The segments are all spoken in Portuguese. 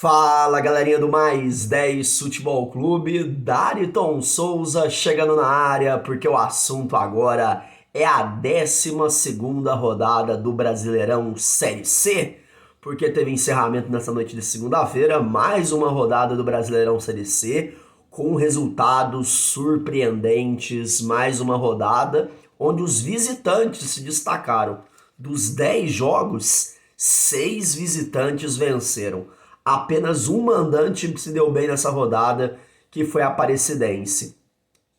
Fala galerinha do Mais 10 Futebol Clube, Dariton Souza chegando na área porque o assunto agora é a 12ª rodada do Brasileirão Série C, porque teve encerramento nessa noite de segunda-feira, mais uma rodada do Brasileirão Série C com resultados surpreendentes, mais uma rodada onde os visitantes se destacaram. Dos 10 jogos, 6 visitantes venceram. Apenas um mandante se deu bem nessa rodada, que foi a Aparecidense.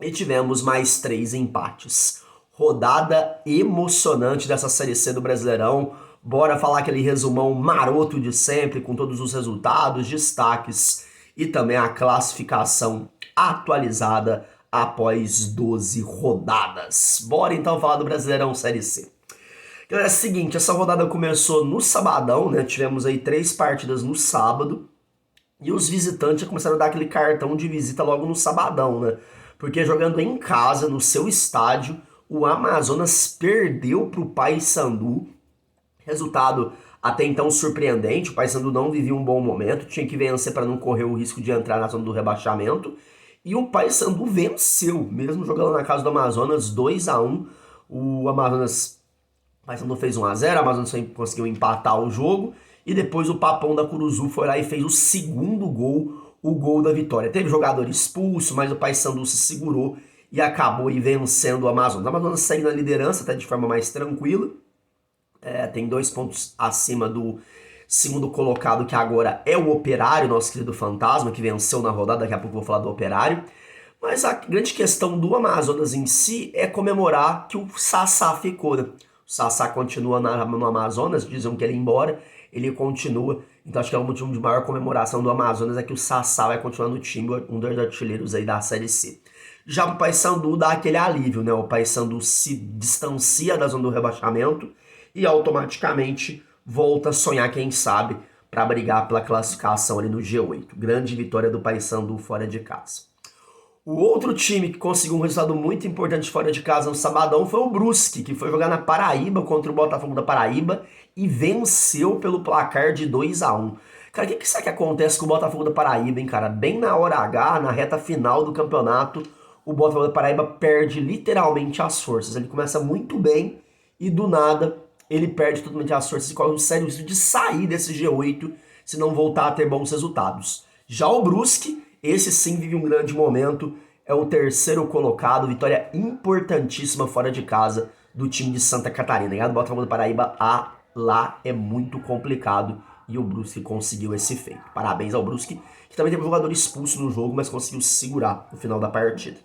E tivemos mais 3 empates. Rodada emocionante dessa Série C do Brasileirão. Bora falar aquele resumão maroto de sempre, com todos os resultados, destaques e também a classificação atualizada após 12 rodadas. Bora então falar do Brasileirão Série C. Galera, é o seguinte, essa rodada começou no sabadão, né? Tivemos aí 3 partidas no sábado. E os visitantes já começaram a dar aquele cartão de visita logo no sabadão, né? Porque jogando em casa, no seu estádio, o Amazonas perdeu para o Paysandu. Resultado até então surpreendente, o Paysandu não vivia um bom momento, tinha que vencer para não correr o risco de entrar na zona do rebaixamento. E o Paysandu venceu, mesmo jogando na casa do Amazonas, 2-1. O Paysandu fez 1-0, a Amazonas conseguiu empatar o jogo e depois o Papão da Curuzu foi lá e fez o segundo gol, o gol da vitória. Teve jogador expulso, mas o Paysandu se segurou e acabou vencendo o Amazonas. O Amazonas segue na liderança, até de forma mais tranquila, tem 2 pontos acima do segundo colocado, que agora é o Operário, nosso querido Fantasma, que venceu na rodada, daqui a pouco eu vou falar do Operário. Mas a grande questão do Amazonas em si é comemorar que o Sassá ficou, né? O Sassá continua no Amazonas, dizem que ele ia embora, ele continua. Então acho que é o motivo de maior comemoração do Amazonas é que o Sassá vai continuar no time, um dos artilheiros aí da Série C. Já o Paysandu dá aquele alívio, né? O Paysandu se distancia da zona do rebaixamento e automaticamente volta a sonhar, quem sabe, para brigar pela classificação ali no G8. Grande vitória do Paysandu fora de casa. O outro time que conseguiu um resultado muito importante fora de casa no sabadão foi o Brusque, que foi jogar na Paraíba contra o Botafogo da Paraíba e venceu pelo placar de 2-1. Cara, o que será que acontece com o Botafogo da Paraíba, hein, cara? Bem na hora H, na reta final do campeonato, o Botafogo da Paraíba perde literalmente as forças. Ele começa muito bem e do nada ele perde totalmente as forças e corre um sério risco de sair desse G8 se não voltar a ter bons resultados. Já o Brusque, esse sim vive um grande momento, é o 3º colocado, vitória importantíssima fora de casa do time de Santa Catarina. E do Botafogo da Paraíba lá é muito complicado e o Brusque conseguiu esse feito. Parabéns ao Brusque, que também teve um jogador expulso no jogo, mas conseguiu segurar no final da partida.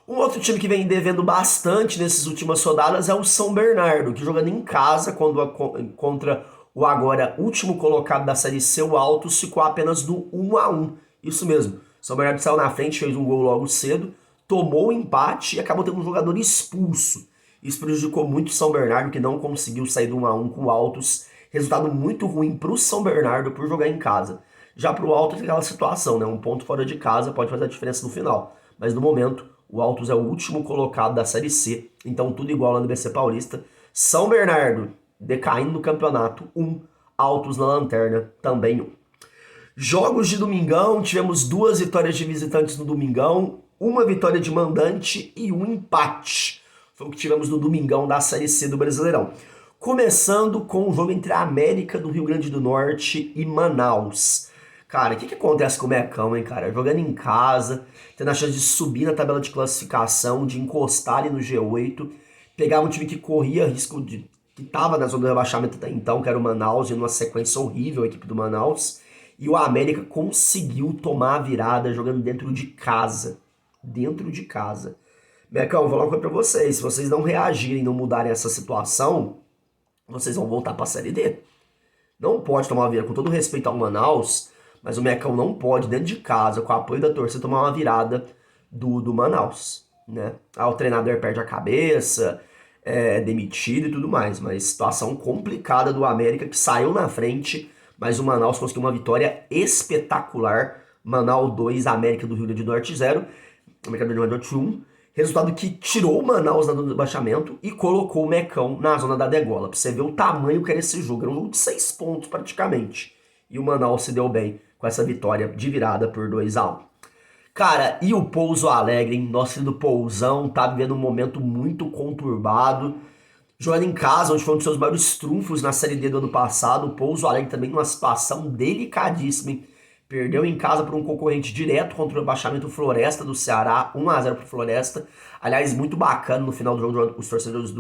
Um outro time que vem devendo bastante nessas últimas rodadas é o São Bernardo, que jogando em casa contra o agora último colocado da Série C, o Altos, ficou apenas do 1-1. Isso mesmo, São Bernardo saiu na frente, fez um gol logo cedo, tomou o empate e acabou tendo um jogador expulso. Isso prejudicou muito o São Bernardo, que não conseguiu sair do 1-1 com o Altos. Resultado muito ruim para o São Bernardo por jogar em casa. Já para o Altos é aquela situação, né? Um ponto fora de casa pode fazer a diferença no final. Mas no momento, o Altos é o último colocado da Série C, então tudo igual lá no BC Paulista. São Bernardo decaindo no campeonato, 1. Altos na lanterna, também 1. Jogos de domingão, tivemos 2 vitórias de visitantes no domingão, 1 vitória de mandante e 1 empate. Foi o que tivemos no domingão da Série C do Brasileirão. Começando com o jogo entre a América do Rio Grande do Norte e Manaus. Cara, o que acontece com o Mecão, hein, cara? Jogando em casa, tendo a chance de subir na tabela de classificação, de encostar ali no G8, pegar um time que corria risco de... que estava na zona do rebaixamento até então, que era o Manaus, e numa sequência horrível a equipe do Manaus. E o América conseguiu tomar a virada jogando dentro de casa. Dentro de casa. Mecão, vou falar uma coisa pra vocês. Se vocês não reagirem, não mudarem essa situação, vocês vão voltar pra Série D. Não pode tomar uma virada, com todo respeito ao Manaus, mas o Mecão não pode, dentro de casa, com o apoio da torcida, tomar uma virada do Manaus, né? O treinador perde a cabeça, é demitido e tudo mais. Mas situação complicada do América, que saiu na frente, mas o Manaus conseguiu uma vitória espetacular. Manaus 2, América do Rio Grande do Norte 0. América do Rio Grande do Norte 1. Resultado que tirou o Manaus da zona do rebaixamento e colocou o Mecão na zona da degola. Pra você ver o tamanho que era esse jogo. Era um jogo de 6 pontos praticamente. E o Manaus se deu bem. com essa vitória de virada por 2-1. Cara, e o Pouso Alegre, hein? Nosso querido Pousão tá vivendo um momento muito conturbado. Jogando em casa, onde foi um dos seus maiores trunfos na Série D do ano passado, o Pouso Alegre também numa situação delicadíssima, hein? Perdeu em casa por um concorrente direto contra o rebaixamento Floresta do Ceará, 1-0 pro Floresta. Aliás, muito bacana no final do jogo, os torcedores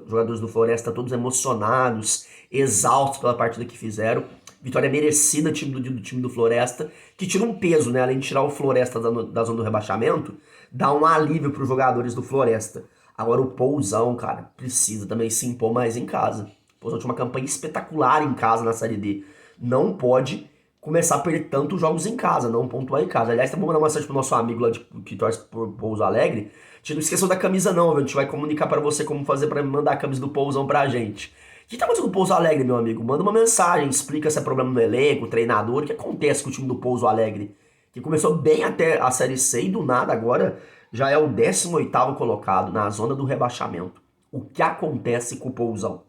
jogadores do Floresta todos emocionados, exaustos pela partida que fizeram. Vitória merecida do time do Floresta, que tira um peso, né? Além de tirar o Floresta da zona do rebaixamento, dá um alívio para os jogadores do Floresta. Agora o Pousão, cara, precisa também se impor mais em casa. O Pousão tinha uma campanha espetacular em casa na Série D. Não pode começar a perder tantos jogos em casa, não pontuar em casa. Aliás, tá bom mandar uma mensagem pro nosso amigo lá que torce por Pouso Alegre. A gente não esqueceu da camisa não, viu? A gente vai comunicar para você como fazer para mandar a camisa do Pousão pra gente. O que tá acontecendo com o Pouso Alegre, meu amigo? Manda uma mensagem, explica se é problema no elenco, treinador, o que acontece com o time do Pouso Alegre? Que começou bem até a Série C e do nada agora já é o 18º colocado na zona do rebaixamento. O que acontece com o Pousão?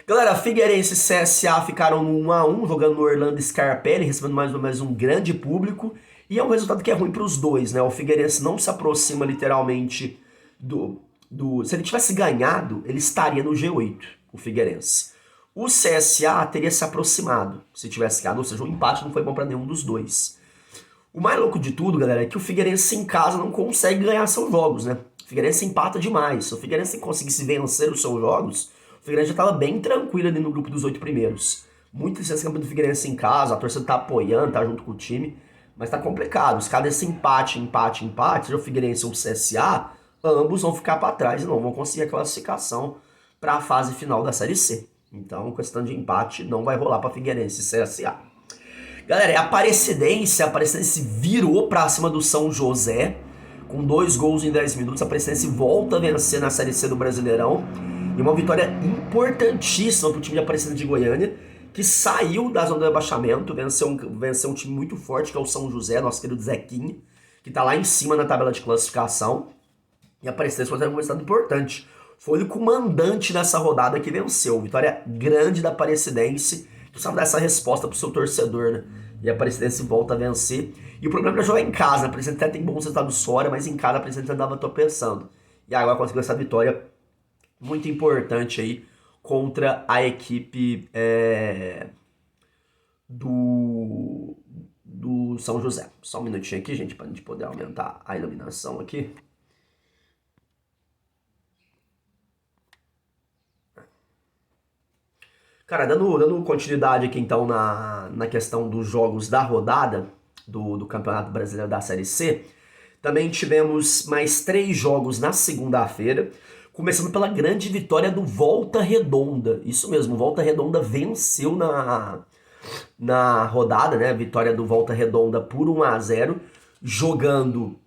Galera, Figueirense e CSA ficaram no 1-1, jogando no Orlando Scarpelli, recebendo mais ou menos um grande público. E é um resultado que é ruim para os dois, né? O Figueirense não se aproxima literalmente do... Se ele tivesse ganhado, ele estaria no G8, o Figueirense. O CSA teria se aproximado se tivesse ganhado, ou seja, o empate não foi bom para nenhum dos dois. O mais louco de tudo, galera, é que o Figueirense em casa não consegue ganhar seus jogos, né? O Figueirense empata demais. Se o Figueirense conseguisse vencer os seus jogos, o Figueirense já estava bem tranquilo ali no grupo dos 8 primeiros. Muito esse campeão do Figueirense em casa, a torcida tá apoiando, tá junto com o time, mas tá complicado. Se cada esse empate, seja o Figueirense ou o CSA, ambos vão ficar para trás e não vão conseguir a classificação para a fase final da Série C. Então, questão de empate não vai rolar para Figueirense e CSA. Galera, a Aparecidense virou para cima do São José, com 2 gols em 10 minutos. A Aparecidense volta a vencer na Série C do Brasileirão. E uma vitória importantíssima para o time de Aparecidense de Goiânia, que saiu da zona do rebaixamento, venceu um time muito forte, que é o São José, nosso querido Zequinha, que está lá em cima na tabela de classificação. E a Aparecidense foi um resultado importante. Foi o comandante nessa rodada que venceu. Vitória grande da Aparecidense. Tu sabe dar essa resposta pro seu torcedor, né? E a Aparecidense volta a vencer. E o problema é jogar em casa. A Aparecidense até tem bons resultados fora, mas em casa a Aparecidense andava tropeçando. E agora conseguiu essa vitória muito importante aí contra a equipe do São José. Só um minutinho aqui, gente, pra gente poder aumentar a iluminação aqui. Cara, dando continuidade aqui então na questão dos jogos da rodada do Campeonato Brasileiro da Série C, também tivemos mais 3 jogos na segunda-feira, começando pela grande vitória do Volta Redonda. Isso mesmo, Volta Redonda venceu na rodada, né? Vitória do Volta Redonda por 1-0, jogando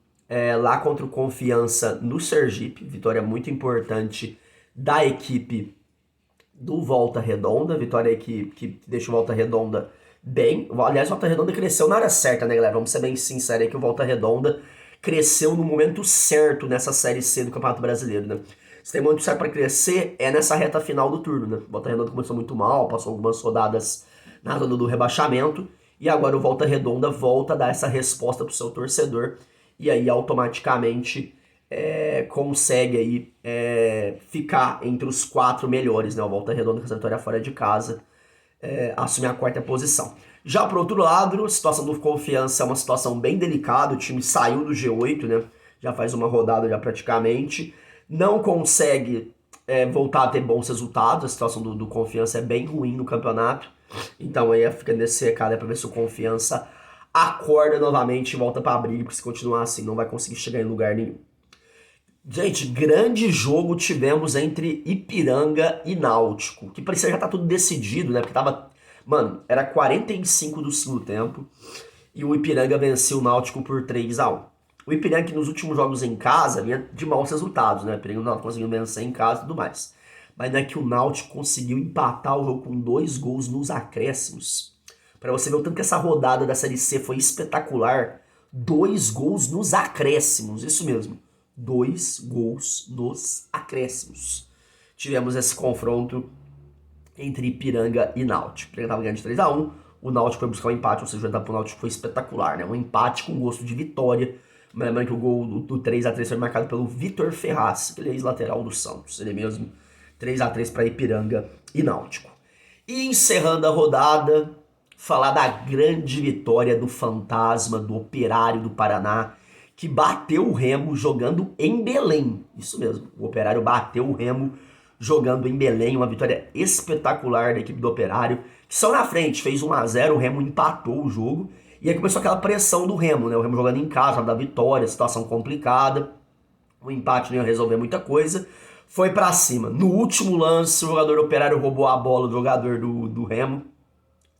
lá contra o Confiança no Sergipe. Vitória muito importante da equipe do Volta Redonda, vitória que deixa o Volta Redonda bem. Aliás, o Volta Redonda cresceu na hora certa, né, galera? Vamos ser bem sinceros aí que o Volta Redonda cresceu no momento certo nessa Série C do Campeonato Brasileiro, né? Se tem muito certo para crescer, é nessa reta final do turno, né? O Volta Redonda começou muito mal, passou algumas rodadas na zona do rebaixamento, e agora o Volta Redonda volta a dar essa resposta pro seu torcedor, e aí automaticamente consegue aí ficar entre os 4 melhores, né? O Volta Redonda com essa vitória fora de casa assume a 4ª posição. Já por outro lado, a situação do Confiança é uma situação bem delicada, o time saiu do G8, né? Já faz uma rodada já praticamente, não consegue voltar a ter bons resultados, a situação do Confiança é bem ruim no campeonato, então aí fica nesse recado para ver se o Confiança acorda novamente e volta para a briga, porque se continuar assim não vai conseguir chegar em lugar nenhum. Gente, grande jogo tivemos entre Ipiranga e Náutico, que parecia já tá tudo decidido, né? Porque tava, mano, era 45 do segundo tempo e o Ipiranga venceu o Náutico por 3-1. O Ipiranga que nos últimos jogos em casa vinha de maus resultados, né? O Ipiranga não conseguiu vencer em casa e tudo mais. Mas não é que o Náutico conseguiu empatar o jogo com 2 gols nos acréscimos. Para você ver o tanto que essa rodada da Série C foi espetacular. 2 gols nos acréscimos, isso mesmo. 2 gols nos acréscimos. Tivemos esse confronto entre Ipiranga e Náutico. O Ipiranga estava ganhando de 3-1, o Náutico foi buscar um empate, ou seja, o etapa do Náutico foi espetacular, né? Um empate com gosto de vitória. Lembrando que o gol do 3x3 foi marcado pelo Vitor Ferraz, que ele é ex-lateral do Santos, ele mesmo. 3x3 para Ipiranga e Náutico. E encerrando a rodada, falar da grande vitória do fantasma, do Operário do Paraná, que bateu o Remo jogando em Belém. Isso mesmo, o Operário bateu o Remo jogando em Belém, uma vitória espetacular da equipe do Operário, que saiu na frente, fez 1x0, o Remo empatou o jogo, e aí começou aquela pressão do Remo, né? O Remo jogando em casa, da vitória, situação complicada, o empate não ia resolver muita coisa, foi pra cima. No último lance, o jogador Operário roubou a bola do jogador do Remo,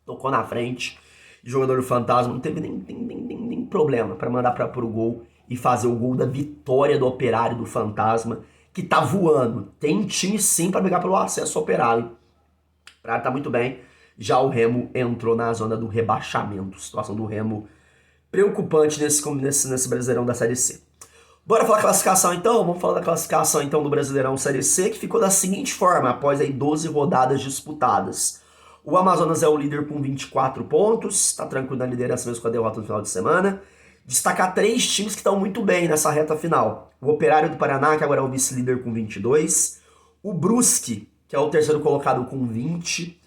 tocou na frente, o jogador do Fantasma não teve nem problema para mandar pro gol e fazer o gol da vitória do Operário do Fantasma, que tá voando. Tem time sim para brigar pelo acesso ao Operário. O Operário tá muito bem. Já o Remo entrou na zona do rebaixamento. Situação do Remo preocupante nesse Brasileirão da Série C. Bora falar da classificação então? Vamos falar da classificação então do Brasileirão Série C, que ficou da seguinte forma, após aí 12 rodadas disputadas. O Amazonas é o líder com 24 pontos, tá tranquilo na liderança mesmo com a derrota no final de semana. Destacar 3 times que estão muito bem nessa reta final. O Operário do Paraná, que agora é o vice-líder com 22. O Brusque, que é o terceiro colocado com 20.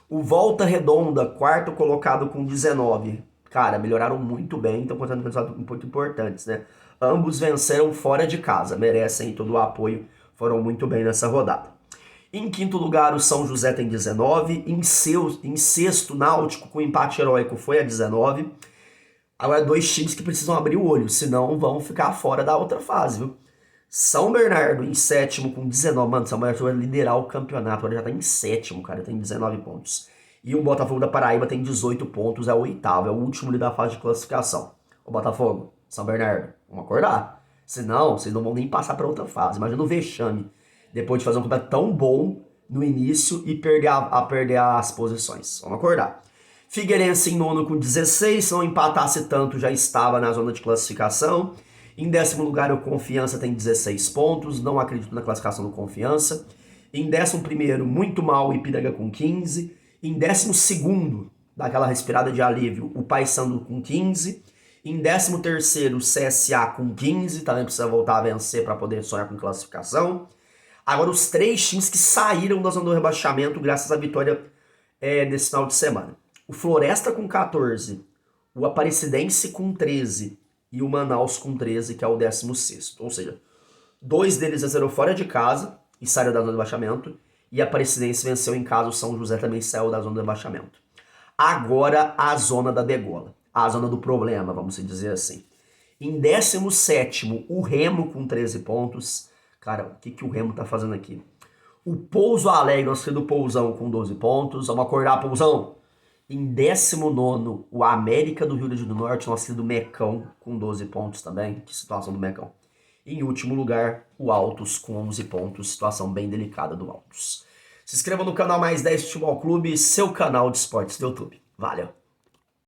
O Volta Redonda, quarto colocado com 19. Cara, melhoraram muito bem, estão contando resultados muito importantes, né? Ambos venceram fora de casa, merecem todo o apoio, foram muito bem nessa rodada. Em quinto lugar, o São José tem 19. Em sexto, Náutico, com empate heróico, foi a 19. Agora, 2 times que precisam abrir o olho, senão vão ficar fora da outra fase, viu? São Bernardo em sétimo com 19. Mano, São Bernardo vai liderar o campeonato, agora já tá em sétimo, cara, tem 19 pontos. E o Botafogo da Paraíba tem 18 pontos, é o oitavo, é o último ali da fase de classificação. O Botafogo, São Bernardo, vamos acordar. Senão, vocês não vão nem passar para outra fase. Imagina o vexame, depois de fazer um campeonato tão bom no início e perder as posições. Vamos acordar. Figueirense em nono com 16, se não empatasse tanto já estava na zona de classificação. Em décimo lugar o Confiança tem 16 pontos, não acredito na classificação do Confiança. Em décimo primeiro, muito mal, o Ipiranga com 15. Em décimo segundo, daquela respirada de alívio, o Paysandu com 15. Em décimo terceiro, o CSA com 15, também precisa voltar a vencer para poder sonhar com classificação. Agora os 3 times que saíram da zona do rebaixamento graças à vitória desse final de semana. O Floresta com 14, o Aparecidense com 13 e o Manaus com 13, que é o 16º. Ou seja, 2 deles venceram fora de casa e saíram da zona do rebaixamento, e a Aparecidense venceu em casa, o São José também saiu da zona do rebaixamento. Agora a zona da degola, a zona do problema, vamos dizer assim. Em 17º, o Remo com 13 pontos. Cara, o que o Remo tá fazendo aqui? O Pouso Alegre, nosso querido Pousão, com 12 pontos. Vamos acordar, Pousão. Em 19º, o América do Rio Grande do Norte, nosso querido Mecão, com 12 pontos também. Que situação do Mecão. Em último lugar, o Altos, com 11 pontos. Situação bem delicada do Altos. Se inscreva no canal Mais 10 Futebol Clube, seu canal de esportes do YouTube. Valeu!